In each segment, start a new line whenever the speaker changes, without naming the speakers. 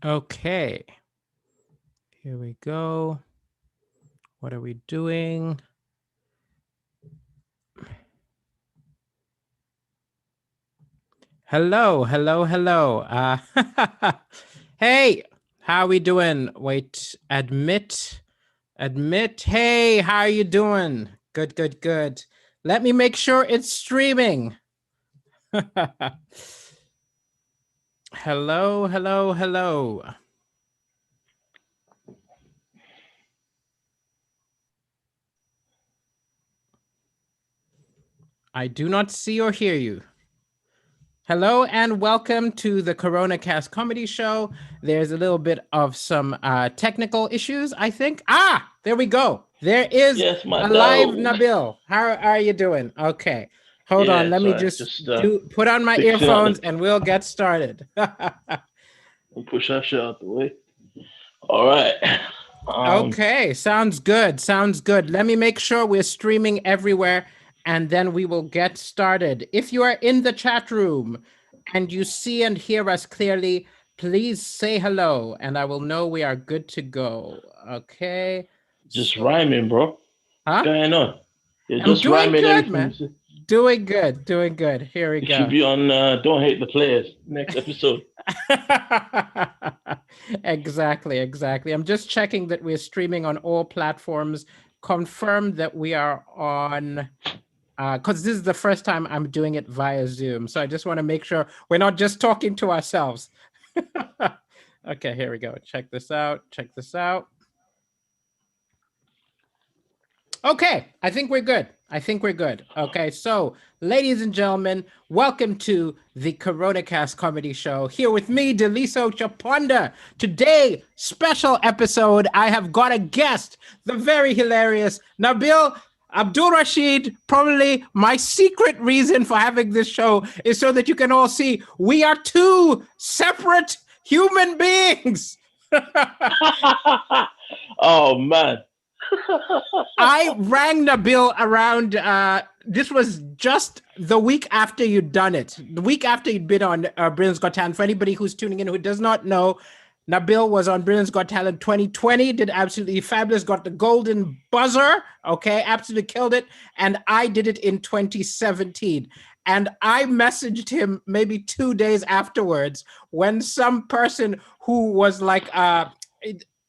Okay, here we go. What are we doing? Hello, hello, hello. Hey, how we doing? Wait, admit. Hey, how are you doing? Good, good, good. Let me make sure it's streaming. Hello, hello, hello. I do not see or hear you. Hello and welcome to the Corona Cast Comedy Show. There's a little bit of some technical issues, I think. There we go. There is
Yes, my
a live
dog.
Nabil. How are you doing? Okay. Hold on.
Yeah,
Let me
sorry,
just
just
put on my
fixing out
earphones
the
and we'll get started.
push that shit out the way. All right.
Okay, sounds good. Sounds good. Let me make sure we're streaming everywhere and then we will get started. If you are in the chat room and you see and hear us clearly, please say hello and I will know we are good to go. Okay.
just
So,
rhyming, bro. What's
huh?
going on? You're
I'm
just
doing
rhyming
good,
everything you
man.
say.
Doing good. Doing good. Here we
You should
go.
be on Don't Hate the Players next episode.
Exactly, exactly. I'm just checking that we're streaming on all platforms. Confirm that we are on because this is the first time I'm doing it via Zoom. So I just want to make sure we're not just talking to ourselves. Okay, here we go. Check this out. Check this out. Okay, I think we're good. I think we're good. Okay, so ladies and gentlemen, welcome to the CoronaCast Comedy Show. Here with me, Daliso Chaponda. Today, special episode. I have got a guest, the very hilarious Nabil Abdulrashid. Probably my secret reason for having this show is so that you can all see we are two separate human beings.
Oh man.
I rang Nabil around. This was just the week after you'd done it. The week after you'd been on Britain's Got Talent. For anybody who's tuning in who does not know, Nabil was on Britain's Got Talent 2020. Did absolutely fabulous. Got the golden buzzer. Okay, absolutely killed it. And I did it in 2017. And I messaged him maybe 2 days afterwards when some person who was like at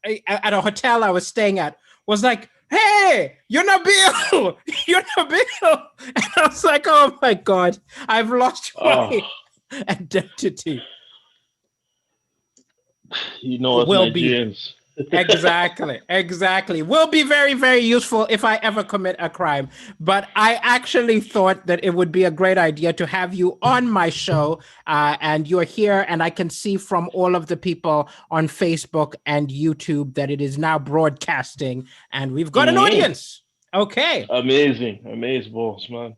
a hotel I was staying at was like, "Hey, you're Nabil, you're Nabil," and I was like, "Oh my god, I've lost
Oh,
my identity."
you know us
Will be
Nigerians.
exactly. Will be very, very useful if I ever commit a crime. But I actually thought that it would be a great idea to have you on my show, and you're here, and I can see from all of the people on Facebook and YouTube that it is now broadcasting, and we've got an
Mhm.
audience. Okay.
Amazing balls, man.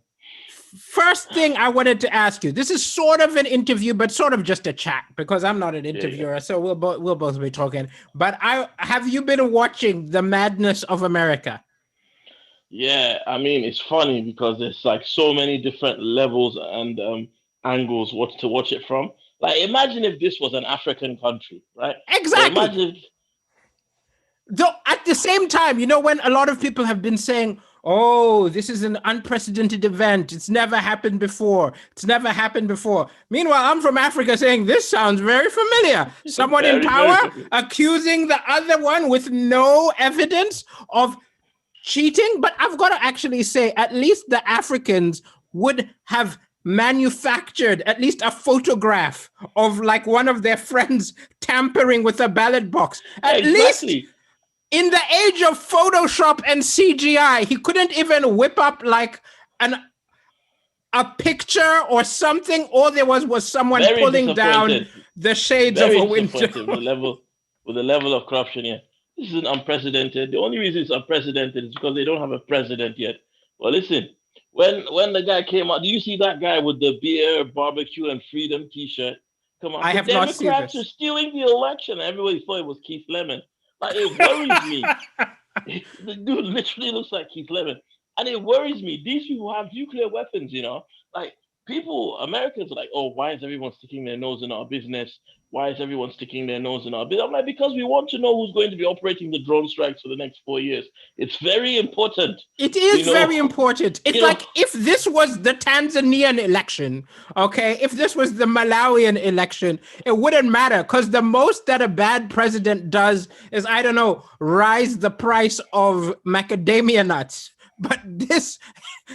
First thing I wanted to ask you. This is sort of an interview, but sort of just a chat because I'm not an
Yeah.
interviewer, so we'll both be talking. But I have you been watching The Madness of America?
Yeah, I mean it's funny because there's like so many different levels and angles what to watch it from. Like imagine if this was an African country, right? Or
Exactly.
imagine if,
Though at the same time, when a lot of people have been saying, "Oh, this is an unprecedented event. It's never happened before. It's never happened before." Meanwhile, I'm from Africa saying, "This sounds very familiar." Someone in
very, very
power
familiar.
accusing the other one with no evidence of cheating. But I've got to actually say, at least the Africans would have manufactured at least a photograph of like one of their friends tampering with a ballot box. At least
Exactly.
in the age of Photoshop and CGI, he couldn't even whip up like an a picture or something. All there was someone
Very
pulling down
disappointed.
the shades of
Very
a window.
disappointed with the level of corruption here. This is unprecedented. The only reason it's unprecedented is because they don't have a president yet. Well, listen, when the guy came out, do you see that guy with the beer, barbecue, and freedom T-shirt? Come on,
I
the
have not seen
Democrats are
this.
stealing the election. Everybody thought it was Keith Lemon. Like it worries me. The dude literally looks like Keith Lemon, and it worries me. These people have nuclear weapons. Like Americans are like, oh, why is everyone sticking their nose in our business? Why is everyone sticking their nose in our business? I'm like, because we want to know who's going to be operating the drone strikes for the next 4 years. It's very important.
It is very important. It's like if this was the Tanzanian election, okay, if this was the Malawian election, it wouldn't matter because the most that a bad president does is, I don't know, rise the price of macadamia nuts. But this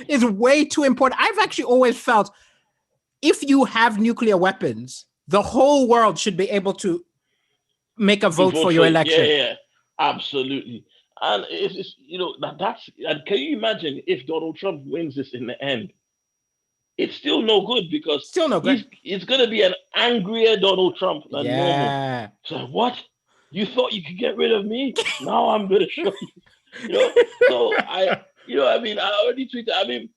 is way too important. I've actually always felt if you have nuclear weapons, the whole world should be able to make a vote for your election.
Yeah, absolutely. And it's that's and can you imagine if Donald Trump wins this in the end? It's still no good because
still no good.
It's gonna be an angrier Donald Trump than
normal.
So what? You thought you could get rid of me? Now I'm gonna show you. So I already tweeted.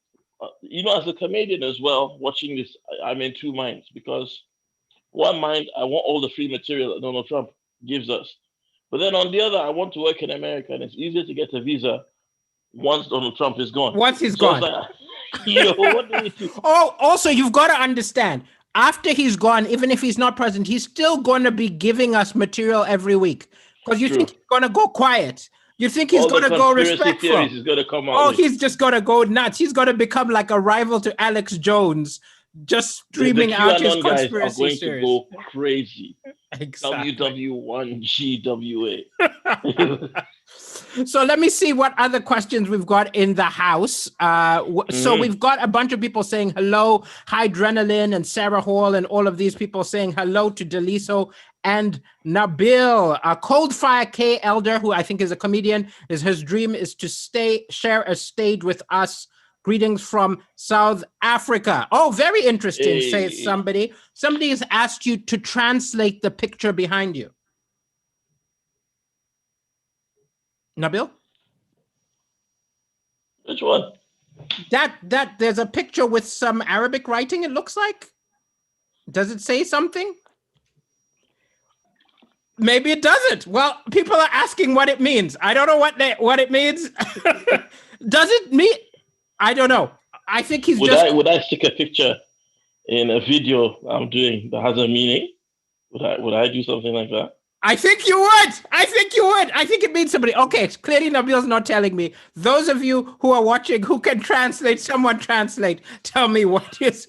As a comedian as well, watching this, I'm in two minds because one mind, I want all the free material that Donald Trump gives us. But then on the other, I want to work in America, and it's easier to get a visa once Donald Trump is gone.
Once he's gone.
Like, what do we do?
Oh, also, you've got to understand, after he's gone, even if he's not present, he's still going to be giving us material every week. Because you think he's going to go quiet. You think he's going to go respectful.
He's going to come out
he's just going to go nuts. He's going to become like a rival to Alex Jones, just streaming out his conspiracy
guys are going
series.
to go crazy.
Exactly.
WW1 GWA.
So let me see what other questions we've got in the house. So we've got a bunch of people saying hello, Hydrenalin and Sarah Hall, and all of these people saying hello to Daliso and Nabil. Coldfire K Elder, who I think is a comedian, his dream is to share a stage with us. Greetings from South Africa. Oh, very interesting, says somebody. Somebody has asked you to translate the picture behind you. Nabil?
Which one?
That there's a picture with some Arabic writing, it looks like. Does it say something? Maybe it doesn't. Well, people are asking what it means. I don't know what it means. Does it mean? I don't know. I think he's
would I stick a picture in a video I'm doing that has a meaning? Would I do something like that?
I think you would. I think it means somebody. Okay, clearly Nabil's not telling me. Those of you who are watching, who can translate, someone translate. Tell me what his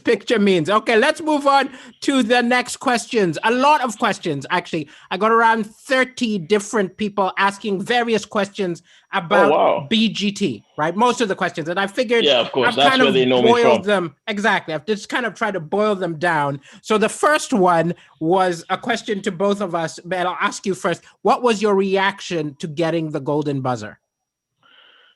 picture means. Okay, let's move on to the next questions. A lot of questions, actually. I got around 30 different people asking various questions about BGT, right? Most of the questions. And I figured
of course,
I've
that's
kind
where
of
they know me from.
them. Exactly. I've just kind of tried to boil them down. So the first one was a question to both of us, but I'll ask you first. What was your reaction to getting the golden buzzer?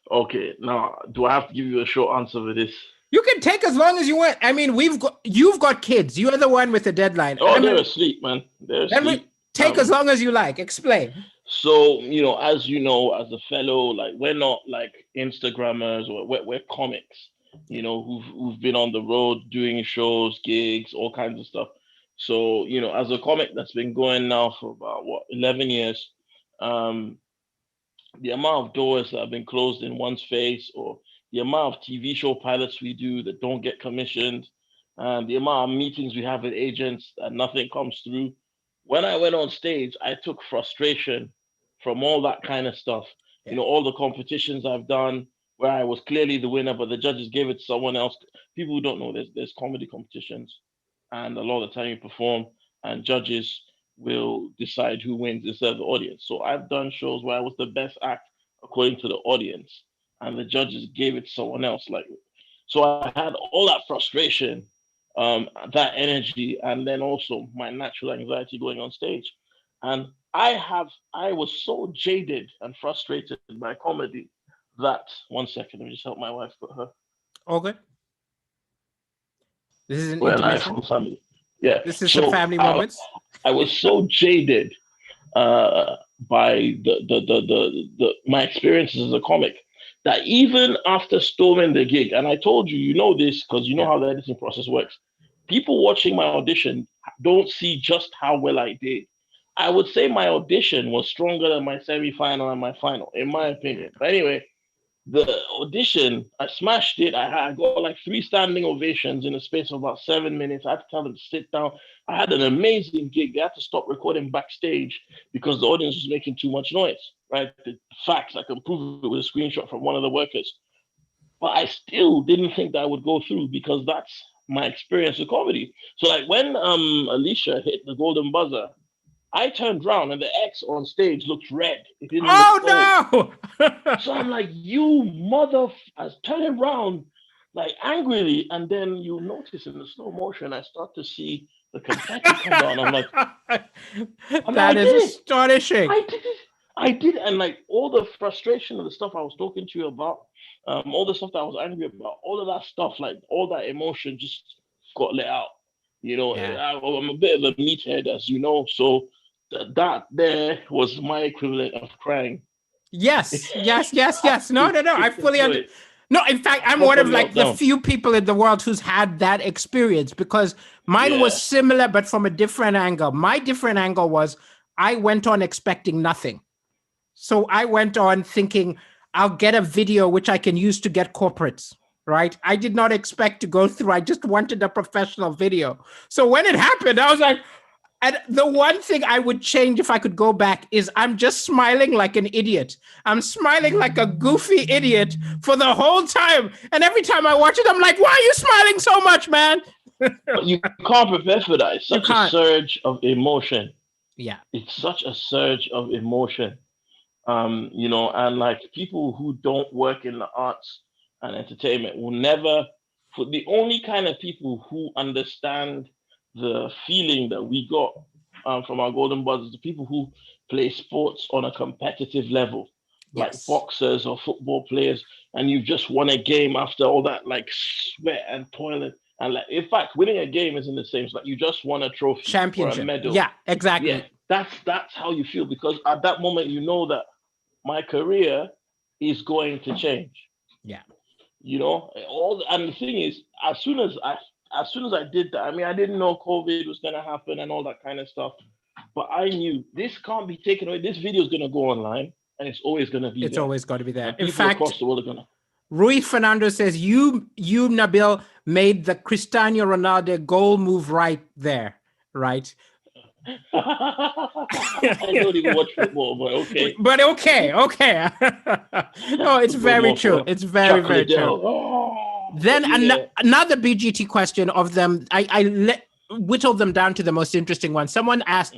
Okay, now, do I have to give you a short answer for this?
You can take as long as you want. I mean, you've got kids. You are the one with the deadline.
They're asleep, man. They're asleep.
Take as long as you like. Explain.
So, as as a fellow, like, we're not like Instagrammers, or we're comics, who've been on the road doing shows, gigs, all kinds of stuff. So, as a comic that's been going now for about 11 years, the amount of doors that have been closed in one's face, or the amount of TV show pilots we do that don't get commissioned, and the amount of meetings we have with agents and nothing comes through. When I went on stage, I took frustration from all that kind of stuff.
Yeah.
All the competitions I've done where I was clearly the winner, but the judges gave it to someone else. People who don't know, there's comedy competitions, and a lot of the time you perform, and judges will decide who wins instead of the audience. So I've done shows where I was the best act according to the audience, and the judges gave it to someone else. So I had all that frustration, that energy, and then also my natural anxiety going on stage. And I was so jaded and frustrated by comedy that, one second, let me just help my wife put her.
Okay. This is an
intermission. Family. Yeah.
This is some family moments.
I was so jaded by my experiences as a comic that even after storming the gig, and I told you, this because how the editing process works. People watching my audition don't see just how well I did. I would say my audition was stronger than my semi-final and my final, in my opinion. But anyway, the audition, I smashed it. I got like 3 standing ovations in the space of about 7 minutes. I had to tell them to sit down. I had an amazing gig. They had to stop recording backstage because the audience was making too much noise, right? The facts, I can prove it with a screenshot from one of the workers. But I still didn't think that I would go through because that's my experience with comedy. So like when Alicia hit the golden buzzer, I turned around and the X on stage looked red. It didn't look gold.
Oh no!
So I'm like, you mother! I turn around like angrily, and then you notice in the slow motion, I start to see the confetti come down. I'm like,
that is astonishing.
I did, and like all the frustration of the stuff I was talking to you about, all the stuff that I was angry about, all of that stuff, like all that emotion just got let out. You know, I'm a bit of a meathead, as you know, so that there was my equivalent of crying.
Yes. No. I fully understand. No, in fact, I'm one of like the few people in the world who's had that experience because mine was similar, but from a different angle. My different angle was I went on expecting nothing. So I went on thinking I'll get a video which I can use to get corporates, right? I did not expect to go through. I just wanted a professional video. So when it happened, I was like, and the one thing I would change if I could go back is I'm just smiling like an idiot. I'm smiling like a goofy idiot for the whole time. And every time I watch it, I'm like, why are you smiling so much, man?
You can't prepare for that. It's such a surge of emotion.
Yeah.
It's such a surge of emotion. You know, and like people who don't work in the arts and entertainment will never, for the only kind of people who understand the feeling that we got from our golden buzzers, the people who play sports on a competitive level, like boxers or football players, and you've just won a game after all that like sweat and toil. And like, in fact, winning a game isn't the same. It's like you just won a trophy,
championship,
or a medal.
Yeah, exactly.
Yeah, that's how you feel because at that moment you know that my career is going to change.
Yeah,
you know, and the thing is, as soon as I did that, I mean, I didn't know COVID was going to happen and all that kind of stuff, but I knew this can't be taken away. This video is going to go online and it's always going to be there.
It's always going to be there.
And in fact, across the world are going to.
Rui Fernando says, you, Nabil, made the Cristiano Ronaldo goal move right there, right?
I don't even watch football, but okay.
But okay. No, it's very true. It's very, very true. Then another BGT question of them, I whittled them down to the most interesting one. Someone asked,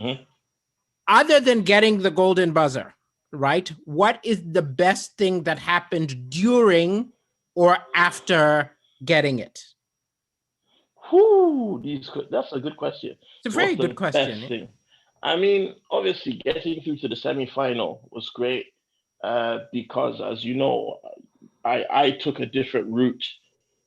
other than getting the golden buzzer, right? What is the best thing that happened during or after getting it?
That's a good question.
It's a very good question.
Thing? I mean, obviously, getting through to the semi-final was great because, as you know, I took a different route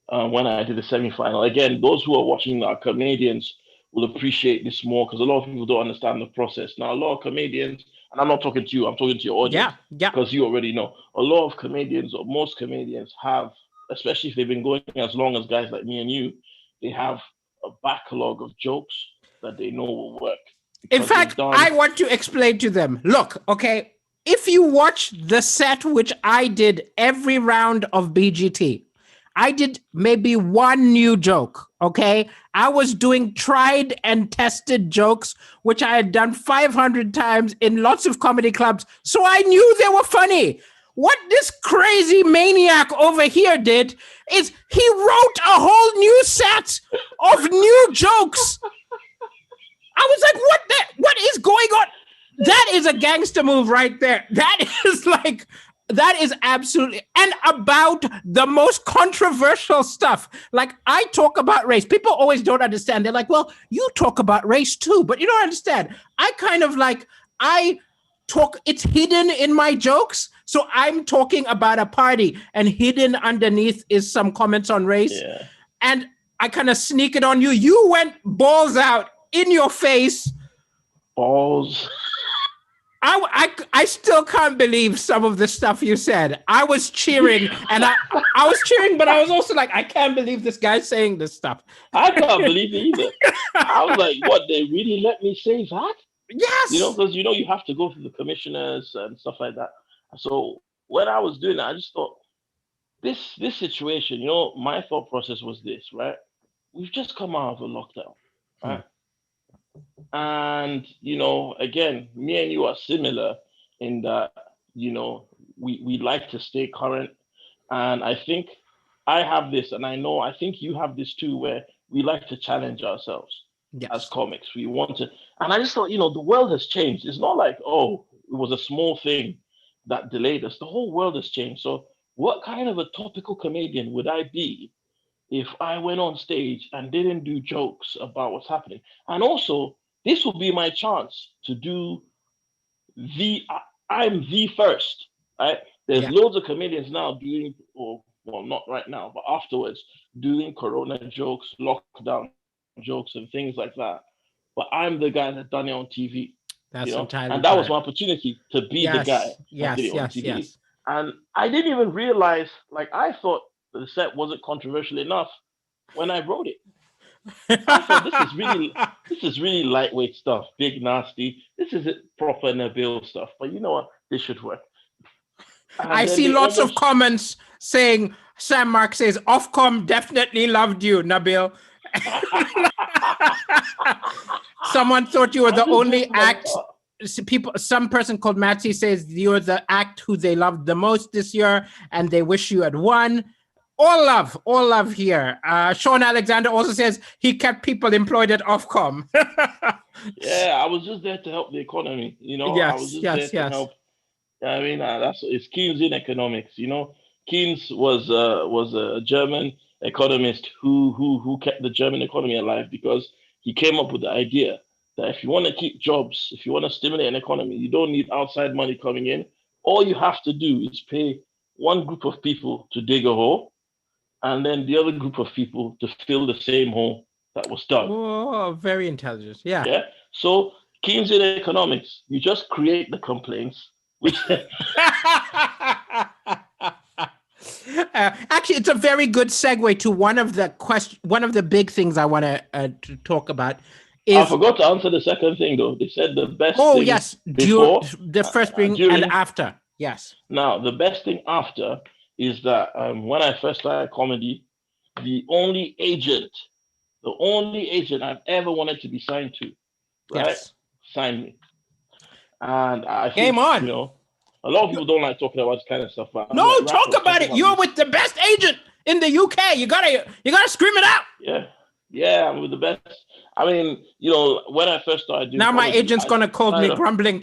when I did the semi-final. Again, those who are watching our comedians will appreciate this more because a lot of people don't understand the process. Now, a lot of comedians, and I'm not talking to you, I'm talking to your audience.
Yeah.
Because you already know. A lot of comedians, or most comedians, have, especially if they've been going as long as guys like me and you, they have a backlog of jokes that they know will work.
In fact, I want to explain to them, look, okay, if you watch the set, which I did every round of BGT, I did maybe one new joke, okay? I was doing tried and tested jokes, which I had done 500 times in lots of comedy clubs, so I knew they were funny. What this crazy maniac over here did is he wrote a whole new set of new jokes. I was like, what is going on? That is a gangster move right there. That is absolutely, and about the most controversial stuff. Like, I talk about race. People always don't understand. They're like, well, you talk about race too, but you don't understand. I talk, it's hidden in my jokes. So I'm talking about a party and hidden underneath is some comments on race.
Yeah.
And I kind of sneak it on you. You went balls out in your face.
Balls.
I still can't believe some of the stuff you said. I was cheering, and I was cheering, but I was also like, I can't believe this guy's saying this stuff.
I can't believe it either. I was like, what, they really let me say that?
Yes.
You know, because, you know, you have to go through the commissioners and stuff like that. So when I was doing that, I just thought, this situation, my thought process was this, right? We've just come out of a lockdown,
Hmm.
right? And again, me and you are similar in that, we like to stay current. And I think I have this, and I think you have this too, where we like to challenge ourselves as
Yes.
comics. We want to, and I just thought, the world has changed. It's not like, oh, it was a small thing that delayed us. The whole world has changed. So, what kind of a topical comedian would I be if I went on stage and didn't do jokes about what's happening? And also, this will be my chance to do I'm the first, right? There's
Yeah.
loads of comedians now doing, or well, not right now, but afterwards, doing Corona jokes, lockdown jokes, and things like that. But I'm the guy that done it on TV,
That's
and
entirely
that was
correct.
my opportunity to be the guy
Yes.
that did it
Yes.
on
Yes.
TV.
Yes.
And I didn't even realize, like, I thought the set wasn't controversial enough when I wrote it. I thought this is really lightweight stuff, big nasty. This is it, proper Nabil stuff. But you know what? This should work.
I
And then
see
they
lots of
almost
comments saying Sam Mark says Ofcom definitely loved you, Nabil. Someone thought you were
I
the
just
only
never
act.
thought.
Some person called Matty says you're the act who they loved the most this year, and they wish you had won. All love here. Sean Alexander also says he kept people employed at Ofcom.
Yeah, I was just there to help the economy. I was
Yes,
just there
yes,
to
yes.
help. I mean, it's Keynes in economics. Keynes was a German economist who kept the German economy alive because he came up with the idea that if you want to keep jobs, if you want to stimulate an economy, you don't need outside money coming in. All you have to do is pay one group of people to dig a hole, and then the other group of people to fill the same hole that was dug.
Oh, very intelligent. Yeah.
Yeah. So Keynesian economics, you just create the complaints, which
Actually, it's a very good segue to one of the big things I want to talk about
I
is,
forgot to answer the second thing though. They said the best
oh
thing
yes,
before,
the first being and
during.
after. Yes.
Now the best thing after is that when I first started comedy, the only agent I've ever wanted to be signed to, right,
Yes.
signed me. And I
Game
think,
on.
a lot of people don't like talking about this kind of stuff, but I'm
No,
like,
talk
rappers, talk
about it.
about
You're
me.
with the best agent in the UK. You gotta scream it out.
Yeah. Yeah, I'm with the best. I mean, when I first started doing
Now my
comedy,
agent's
I
gonna call me
kind of
grumbling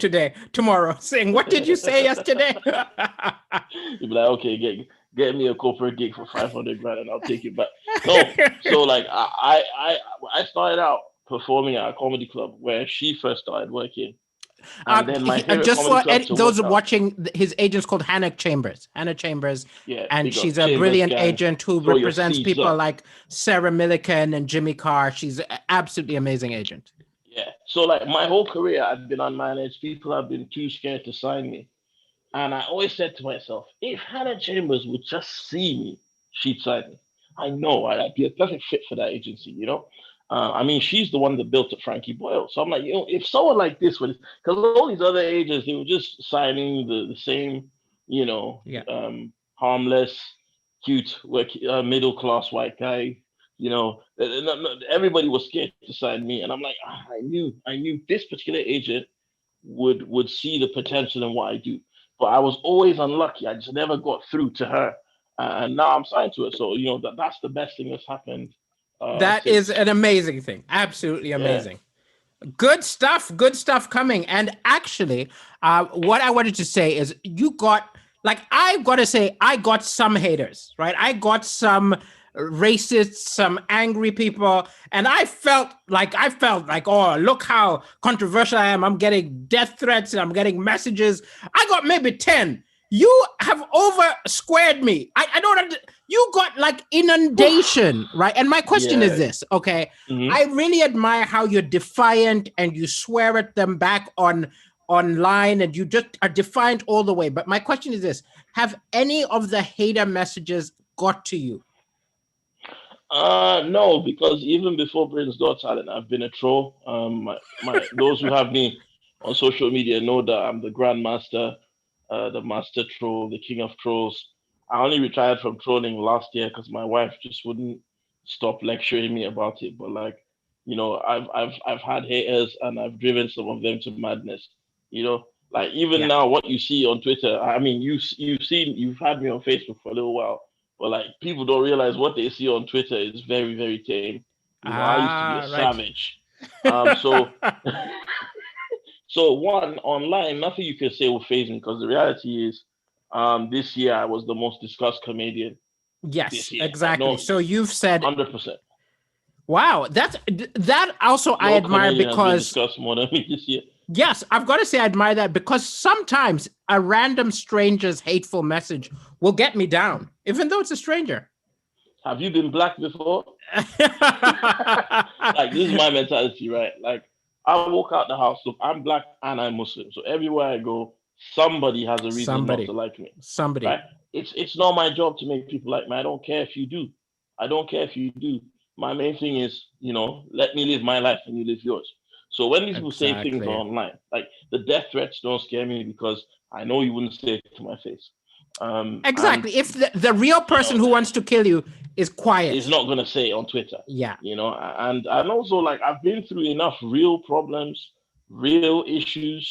tomorrow, saying, "What did you say yesterday?"
you'd be like, okay, get me a corporate gig for 500 grand and I'll take it back. No, so like I started out performing at a comedy club where she first started working, and then my favorite
Just
comedy
for
club to
those
work out.
watching, his agent's called Hannah Chambers. Hannah Chambers,
Yeah,
and
big up
she's a
Chambers
brilliant
gang.
agent who
Throw your
represents
seats
people
up.
like Sarah Millican and Jimmy Carr. She's an absolutely amazing agent.
Yeah. So like my whole career, I've been unmanaged. People have been too scared to sign me. And I always said to myself, if Hannah Chambers would just see me, she'd sign me. I know I'd be a perfect fit for that agency. I mean, she's the one that built it, Frankie Boyle. So I'm like, if someone like this would, because all these other agents, they were just signing the same,
Yeah.
harmless, cute, middle class white guy. Everybody was scared to sign me, and I'm like, I knew this particular agent would see the potential in what I do. But I was always unlucky. I just never got through to her, and now I'm signed to it. So that's the best thing that's happened
That is
since.
an amazing thing. Absolutely
Yeah.
amazing. Good stuff. Good stuff coming. And actually, what I wanted to say is you got, like, I got to say, I got some haters, right? I got some racists, some angry people. And I felt like, oh, look how controversial I am. I'm getting death threats and I'm getting messages. I got maybe 10. You have over squared me. I don't, you got like inundation, right? And my question is
Yeah.
this, okay?
Hmm.
I really admire how you're defiant and you swear at them back online and you just are defiant all the way. But my question is this: have any of the hater messages got to you?
No, because even before Britain's Got Talent, I've been a troll. Those who have me on social media know that I'm the grandmaster, the master troll, the king of trolls. I only retired from trolling last year because my wife just wouldn't stop lecturing me about it. But like, I've had haters and I've driven some of them to madness. You know, like even
Yeah.
now, what you see on Twitter. I mean, you've had me on Facebook for a little while, but like people don't realize what they see on Twitter is very, very tame. I used to be a
Right.
savage. So so one online, nothing you can say will phase me because the reality is, this year I was the most discussed comedian this
Yes,
year. Like
exactly.
no,
So you've said,
100%.
wow, that also I
No
admire
comedian has been
because,
discussed more than me this year.
yes, I've got to say I admire that because sometimes a random stranger's hateful message will get me down, even though it's a stranger.
Have you been black before? Like this is my mentality, right? Like I walk out the house, look, I'm black and I'm Muslim. So everywhere I go, somebody has a reason not to
somebody,
like me.
somebody.
Right? It's not my job to make people like me. I don't care if you do. I don't care if you do. My main thing is, let me live my life and you live yours. So when these people say things
Exactly.
online, like the death threats don't scare me because I know you wouldn't say it to my face. And
Exactly. If the real person who wants to kill you is
is
quiet.
not gonna say it on Twitter.
Yeah.
And also like I've been through enough real problems, real issues,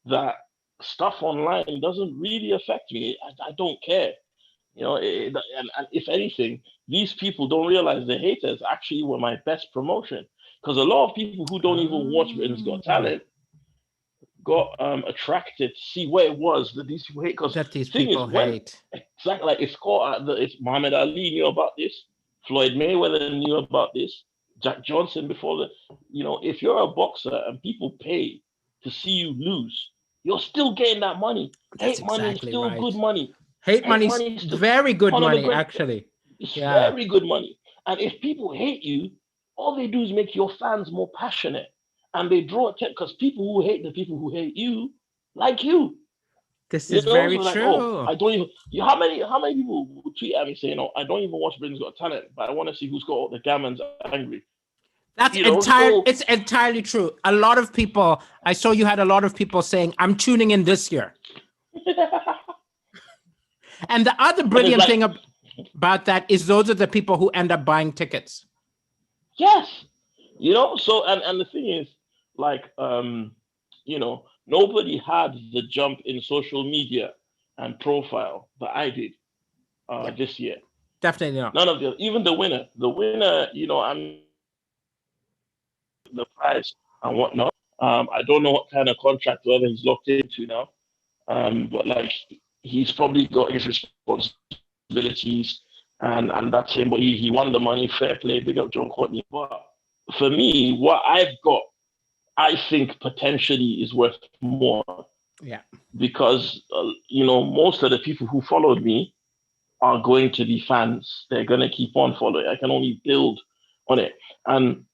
that stuff online doesn't really affect me. I don't care. And if anything, these people don't realize the haters actually were my best promotion. Because a lot of people who don't even watch Britain's Got
Oh,
Talent got attracted to see what it was that these people hate. Because
that these
thing is,
people
when
hate.
exactly like it's Muhammad Ali knew about this, Floyd Mayweather knew about this, Jack Johnson before the, if you're a boxer and people pay to see you lose, you're still getting that money.
That's
Hate money is
exactly
still good
right.
money.
Hate
Hate
money's
money is still
very good
one of the
money,
great.
actually.
It's
Yeah.
very good money. And if people hate you, all they do is make your fans more passionate, and they draw attention because people who hate the people who hate you like you.
This is
So
very
like, oh,
true.
I don't even. How many people would tweet at me saying, "Oh, I don't even watch Britain's Got Talent, but I want to see who's got all the gammons angry." So
It's entirely true. A lot of people, I saw you had a lot of people saying, I'm tuning in this year. And the other
and it's
brilliant
like,
thing about that is those are the people who end up buying tickets.
yes, So and the thing is, like, nobody had the jump in social media and profile that I did
Yeah,
this year.
definitely not.
None of even the winner. The winner, I'm the prize and whatnot. I don't know what kind of contract whether he's locked into now. But like he's probably got his responsibilities and that's him. But he won the money, fair play, big up John Courtney. But for me, what I've got, I think potentially is worth more
Yeah.
because most of the people who followed me are going to be fans. They're going to keep on following. I can only build on it. And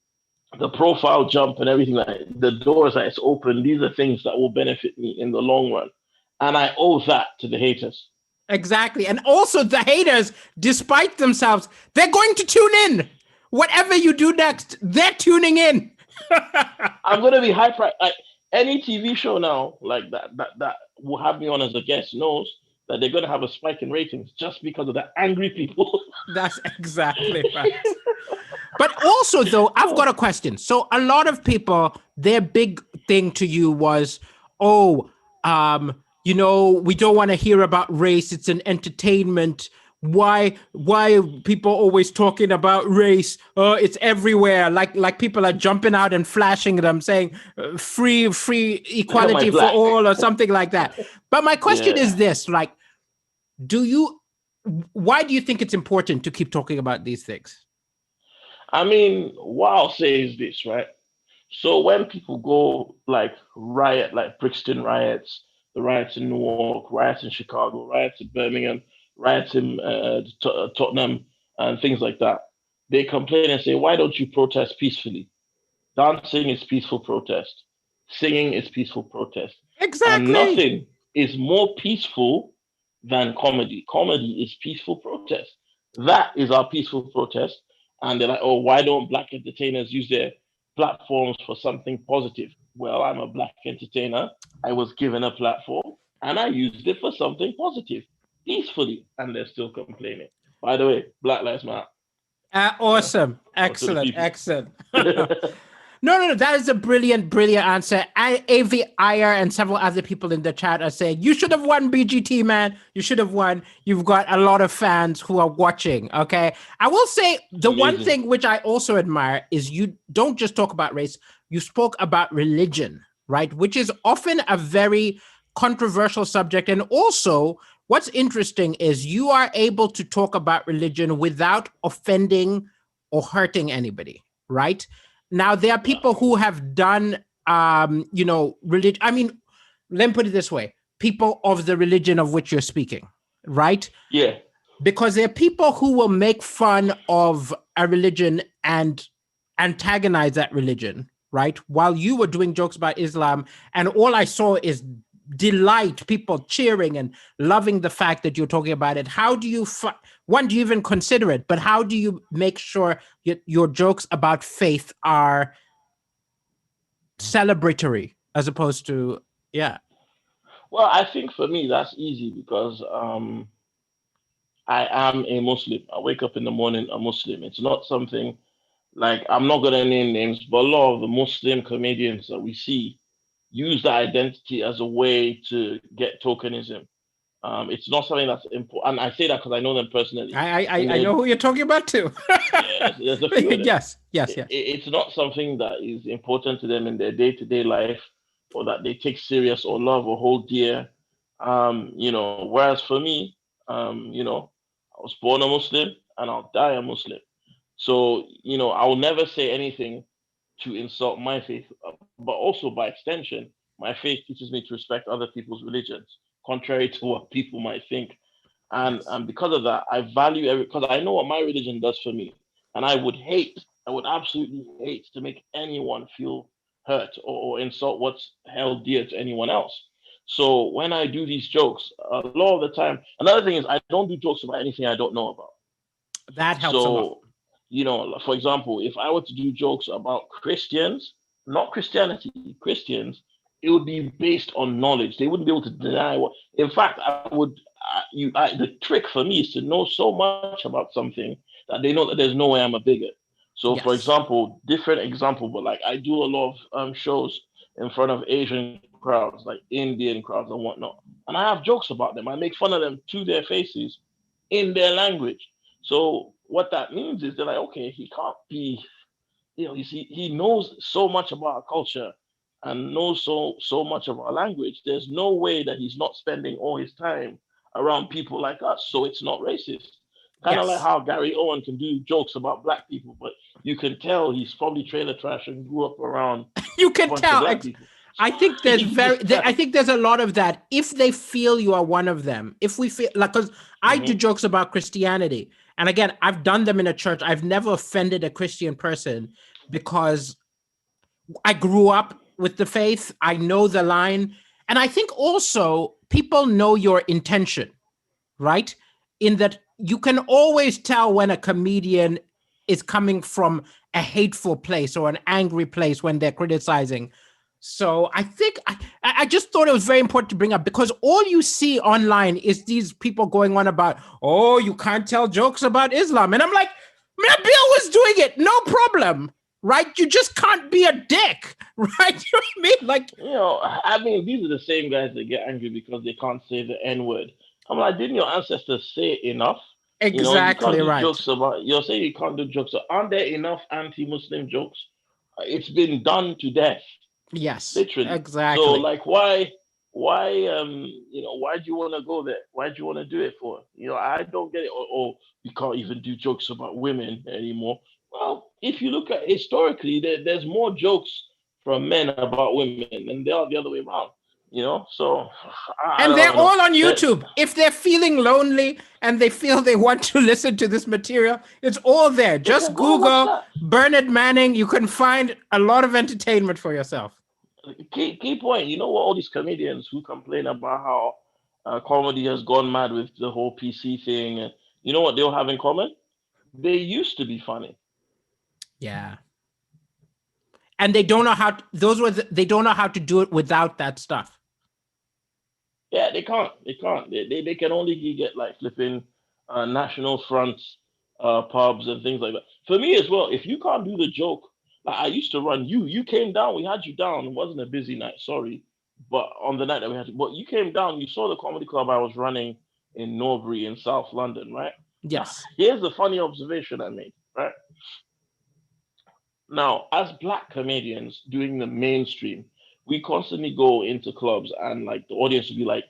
the profile jump and everything, like the doors that it's open, these are things that will benefit me in the long run. And I owe that to the haters.
Exactly. And also the haters, despite themselves, they're going to tune in. Whatever you do next, they're tuning in.
I'm gonna be hyper. Like any TV show now, like that will have me on as a guest knows that they're gonna have a spike in ratings just because of the angry people.
That's exactly right. But also, though, I've got a question. So a lot of people, their big thing to you was, oh, we don't want to hear about race. It's an entertainment. Why are people always talking about race? It's everywhere. Like people are jumping out and flashing them, saying free
Look at my
equality for
black.
all or something like that. But my question
Yeah.
is this: like, why do you think it's important to keep talking about these things?
I mean, what I'll say is this, right? So when people go like riot, like Brixton riots, the riots in Newark, riots in Chicago, riots in Birmingham, riots in Tottenham, and things like that, they complain and say, "Why don't you protest peacefully? Dancing is peaceful protest. Singing is peaceful protest. And
Exactly.
nothing is more peaceful than comedy. Comedy is peaceful protest. That is our peaceful protest. And they're like, oh, why don't black entertainers use their platforms for something positive? Well, I'm a black entertainer. I was given a platform and I used it for something positive. peacefully, and they're still complaining. By the way, Black Lives Matter.
Awesome. Excellent. Excellent. No. That is a brilliant answer. AV Iyer and several other people in the chat are saying, you should have won, BGT, man. You should have won. You've got a lot of fans who are watching, okay? I will say the one thing which I also admire is you don't just talk about race. You spoke about religion, right? Which is often a very controversial subject. And also, what's interesting is you are able to talk about religion without offending or hurting anybody, right? Now, there are people who have done, religion. I mean, let me put it this way. People of the religion of which you're speaking, right?
Yeah.
Because there are people who will make fun of a religion and antagonize that religion, right? While you were doing jokes about Islam, and all I saw is delight, people cheering and loving the fact that you're talking about it. How do you, one, do you even consider it? But how do you make sure your jokes about faith are celebratory as opposed to, yeah?
Well, I think for me that's easy because I am a Muslim. I wake up in the morning a Muslim. It's not something like I'm not gonna name names, but a lot of the Muslim comedians that we see use that identity as a way to get tokenism. It's not something that's important, and I say that because I know them personally.
I know who you're talking about too.
Yeah, there's a few of them.
Yes.
It's not something that is important to them in their day-to-day life, or that they take serious or love or hold dear. Whereas for me, I was born a Muslim and I'll die a Muslim. So, I will never say anything to insult my faith, but also by extension, my faith teaches me to respect other people's religions, contrary to what people might think. And because of that, I value because I know what my religion does for me. And I would absolutely hate to make anyone feel hurt or insult what's held dear to anyone else. So when I do these jokes, a lot of the time, another thing is I don't do jokes about anything I don't know about.
That helps a lot.
For example, if I were to do jokes about Christians, not Christianity, Christians, it would be based on knowledge. They wouldn't be able to deny what. In fact, the trick for me is to know so much about something that they know that there's no way I'm a bigot. So,
Yes.
for example, different example, but like I do a lot of shows in front of Asian crowds, like Indian crowds and whatnot, and I have jokes about them. I make fun of them to their faces in their language. So what that means is they're like, okay, he can't be, you see, he knows so much about our culture and knows so much of our language. There's no way that he's not spending all his time around people like us. So it's not racist. Kind of like how Gary Owen can do jokes about black people, but you can tell he's probably trailer trash and grew up around.
You can tell. I think there's a lot of that. If they feel you are one of them, if we feel like, because I do jokes about Christianity, and again, I've done them in a church. I've never offended a Christian person because I grew up with the faith. I know the line. And I think also people know your intention, right? In that you can always tell when a comedian is coming from a hateful place or an angry place when they're criticizing. So I think I just thought it was very important to bring up, because all you see online is these people going on about, oh, you can't tell jokes about Islam. And I'm like, Nabil was doing it, no problem, right? You just can't be a dick, right? You know what I mean? Like,
these are the same guys that get angry because they can't say the N-word. I'm like, didn't your ancestors say it enough?
Exactly,
you
right.
You're saying you can't do jokes. So aren't there enough anti-Muslim jokes? It's been done to death.
Yes,
literally.
Exactly.
So like, why do you want to go there? Why do you want to do it for? I don't get it. Or you can't even do jokes about women anymore. Well, if you look at historically, there's more jokes from men about women than there are the other way around. So
they're all on YouTube. If they're feeling lonely and they feel they want to listen to this material, it's all there. Just Google Bernard Manning. You can find a lot of entertainment for yourself.
Key point. You know what? All these comedians who complain about how comedy has gone mad with the whole PC thing, you know what they all have in common? They used to be funny.
Yeah. And they don't know how. They don't know how to do it without that stuff.
Yeah, they can't. They can't. They can only get like flipping national front pubs and things like that. For me as well, if you can't do the joke, like I used to run you came down, we had you down. It wasn't a busy night, sorry. But on the night that we had you, but you came down, you saw the comedy club I was running in Norbury in South London, right? Now,
Yes.
here's the funny observation I made, right? Now, as black comedians doing the mainstream, we constantly go into clubs and like the audience will be like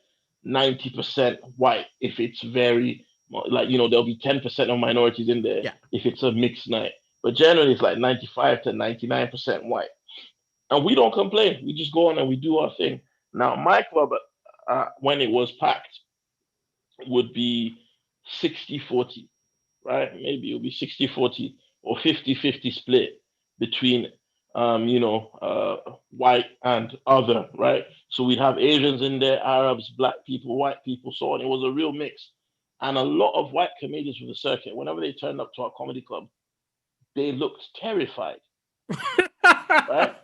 90% white if it's very like there'll be 10% of minorities in there
Yeah.
if it's a mixed night. But generally it's like 95 to 99% white. And we don't complain. We just go on and we do our thing. Now, my club when it was packed would be 60-40, right? Maybe it'll be 60-40 or 50-50 split between white and other, right? So we'd have Asians in there, Arabs, black people, white people, so on. It was a real mix. And a lot of white comedians from the circuit, whenever they turned up to our comedy club, they looked terrified, right?